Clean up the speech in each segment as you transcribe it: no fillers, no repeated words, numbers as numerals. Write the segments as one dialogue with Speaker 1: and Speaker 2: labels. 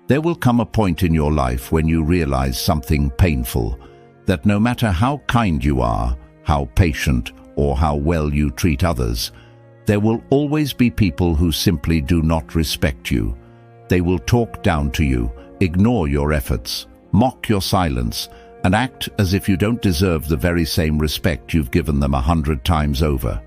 Speaker 1: There will come a point in your life when you realize something painful, that no matter how kind you are, how patient, or how well you treat others, there will always be people who simply do not respect you. They will talk down to you, ignore your efforts, mock your silence, and act as if you don't deserve the very same respect you've given them 100 times over.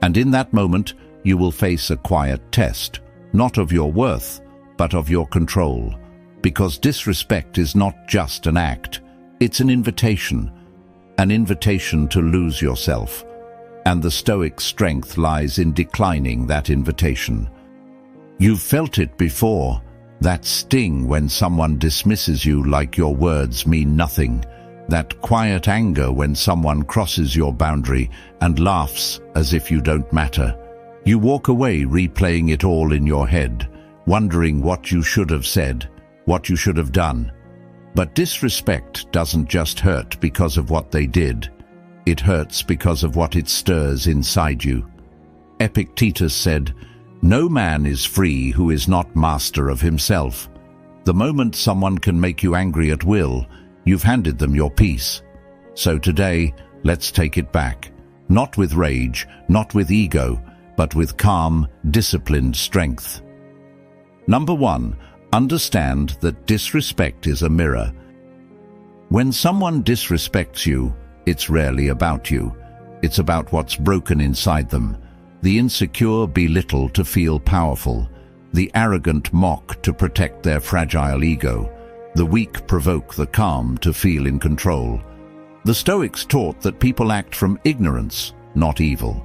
Speaker 1: And in that moment, you will face a quiet test, not of your worth, but of your control. Because disrespect is not just an act, it's an invitation to lose yourself. And the Stoic strength lies in declining that invitation. You've felt it before, that sting when someone dismisses you like your words mean nothing, that quiet anger when someone crosses your boundary and laughs as if you don't matter. You walk away replaying it all in your head, wondering what you should have said, what you should have done. But disrespect doesn't just hurt because of what they did. It hurts because of what it stirs inside you. Epictetus said, "No man is free who is not master of himself." The moment someone can make you angry at will, you've handed them your peace. So today, let's take it back. Not with rage, not with ego, but with calm, disciplined strength. Number 1, understand that disrespect is a mirror. When someone disrespects you, it's rarely about you. It's about what's broken inside them. The insecure belittle to feel powerful. The arrogant mock to protect their fragile ego. The weak provoke the calm to feel in control. The Stoics taught that people act from ignorance, not evil.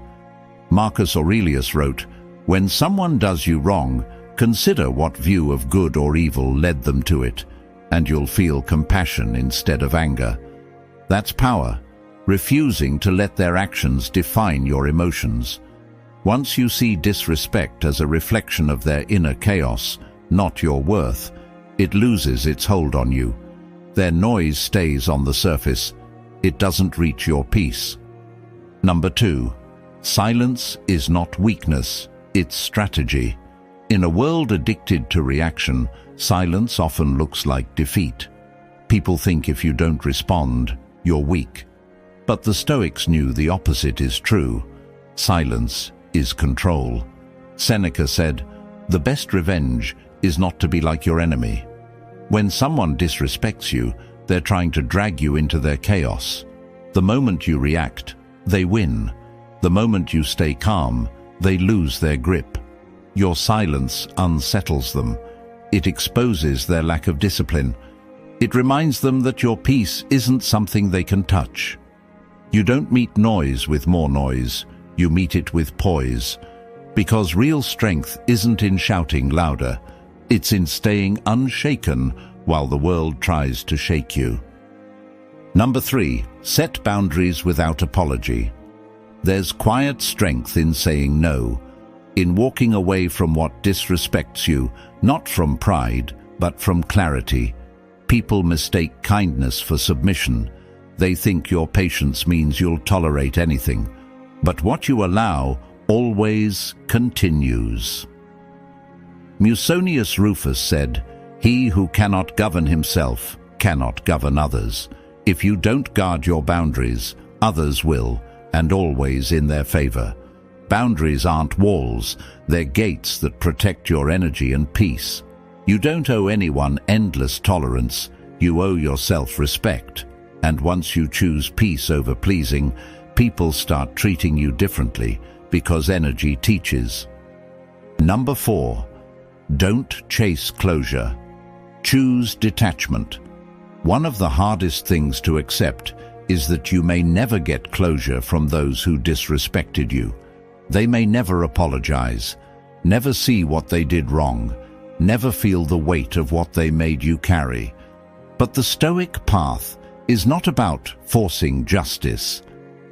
Speaker 1: Marcus Aurelius wrote, "When someone does you wrong, consider what view of good or evil led them to it, and you'll feel compassion instead of anger." That's power, refusing to let their actions define your emotions. Once you see disrespect as a reflection of their inner chaos, not your worth, it loses its hold on you. Their noise stays on the surface. It doesn't reach your peace. Number 2, silence is not weakness, it's strategy. In a world addicted to reaction, silence often looks like defeat. People think if you don't respond, you're weak. But the Stoics knew the opposite is true. Silence is control. Seneca said, "The best revenge is not to be like your enemy." When someone disrespects you, they're trying to drag you into their chaos. The moment you react, they win. The moment you stay calm, they lose their grip. Your silence unsettles them. It exposes their lack of discipline. It reminds them that your peace isn't something they can touch. You don't meet noise with more noise, you meet it with poise. Because real strength isn't in shouting louder, it's in staying unshaken while the world tries to shake you. Number 3, set boundaries without apology. There's quiet strength in saying no, in walking away from what disrespects you, not from pride, but from clarity. People mistake kindness for submission. They think your patience means you'll tolerate anything. But what you allow always continues. Musonius Rufus said, "He who cannot govern himself cannot govern others." If you don't guard your boundaries, others will, and always in their favor. Boundaries aren't walls, they're gates that protect your energy and peace. You don't owe anyone endless tolerance, you owe yourself respect. And once you choose peace over pleasing, people start treating you differently because energy teaches. Number 4, don't chase closure. Choose detachment. One of the hardest things to accept is that you may never get closure from those who disrespected you. They may never apologize, never see what they did wrong, never feel the weight of what they made you carry. But the Stoic path is not about forcing justice.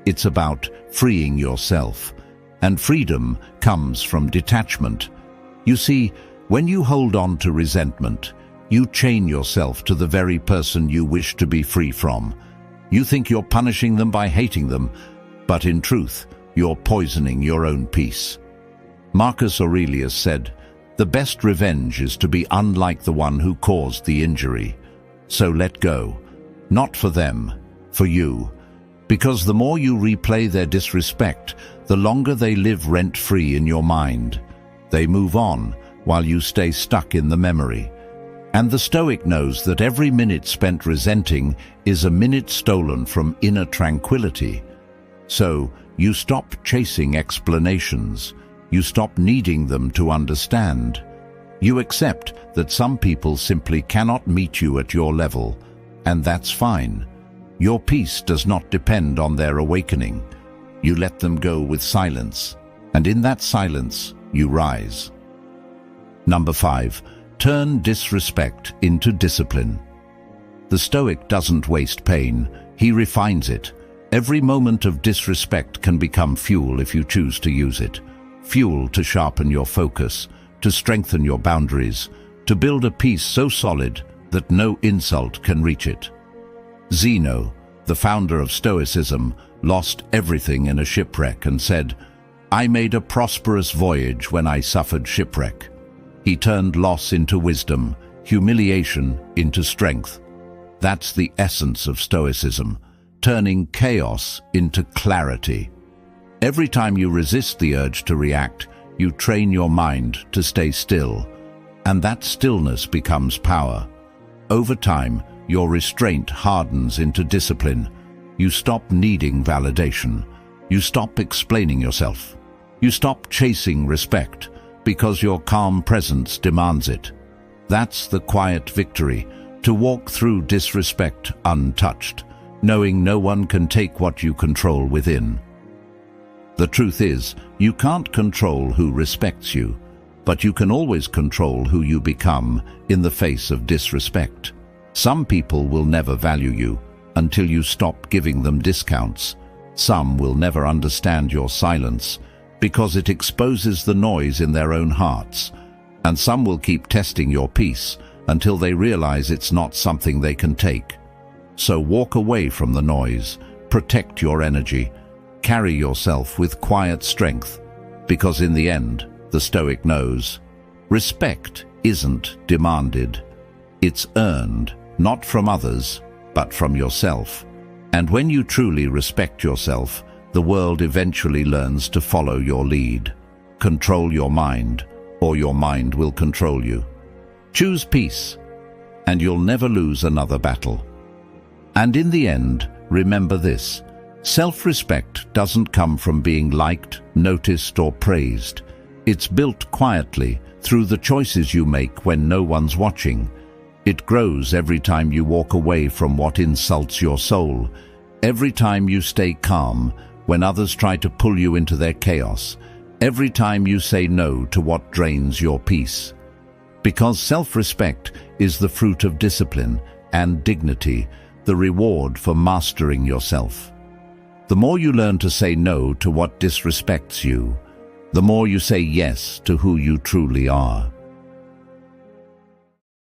Speaker 1: It's about freeing yourself. And freedom comes from detachment. You see, when you hold on to resentment, you chain yourself to the very person you wish to be free from. You think you're punishing them by hating them, but in truth, you're poisoning your own peace. Marcus Aurelius said, The best revenge is to be unlike the one who caused the injury. So let go, not for them, for you. Because the more you replay their disrespect, the longer they live rent-free in your mind. They move on, while you stay stuck in the memory. And the Stoic knows that every minute spent resenting is a minute stolen from inner tranquility. So, you stop chasing explanations. You stop needing them to understand. You accept that some people simply cannot meet you at your level, and that's fine. Your peace does not depend on their awakening. You let them go with silence, and in that silence, you rise. Number 5. Turn disrespect into discipline. The Stoic doesn't waste pain, he refines it. Every moment of disrespect can become fuel if you choose to use it. Fuel to sharpen your focus, to strengthen your boundaries, to build a peace so solid that no insult can reach it. Zeno, the founder of Stoicism, lost everything in a shipwreck and said, "I made a prosperous voyage when I suffered shipwreck." He turned loss into wisdom, humiliation into strength. That's the essence of Stoicism, turning chaos into clarity. Every time you resist the urge to react, you train your mind to stay still, and that stillness becomes power. Over time, your restraint hardens into discipline. You stop needing validation. You stop explaining yourself. You stop chasing respect because your calm presence demands it. That's the quiet victory, to walk through disrespect untouched, knowing no one can take what you control within. The truth is, you can't control who respects you, but you can always control who you become in the face of disrespect. Some people will never value you until you stop giving them discounts. Some will never understand your silence because it exposes the noise in their own hearts. And some will keep testing your peace until they realize it's not something they can take. So walk away from the noise, protect your energy, carry yourself with quiet strength, because in the end, the Stoic knows, respect isn't demanded. It's earned, not from others, but from yourself. And when you truly respect yourself, the world eventually learns to follow your lead. Control your mind, or your mind will control you. Choose peace, and you'll never lose another battle. And in the end, remember this: self-respect doesn't come from being liked, noticed, or praised. It's built quietly through the choices you make when no one's watching. It grows every time you walk away from what insults your soul, every time you stay calm when others try to pull you into their chaos, every time you say no to what drains your peace. Because self-respect is the fruit of discipline and dignity, the reward for mastering yourself. The more you learn to say no to what disrespects you, the more you say yes to who you truly are.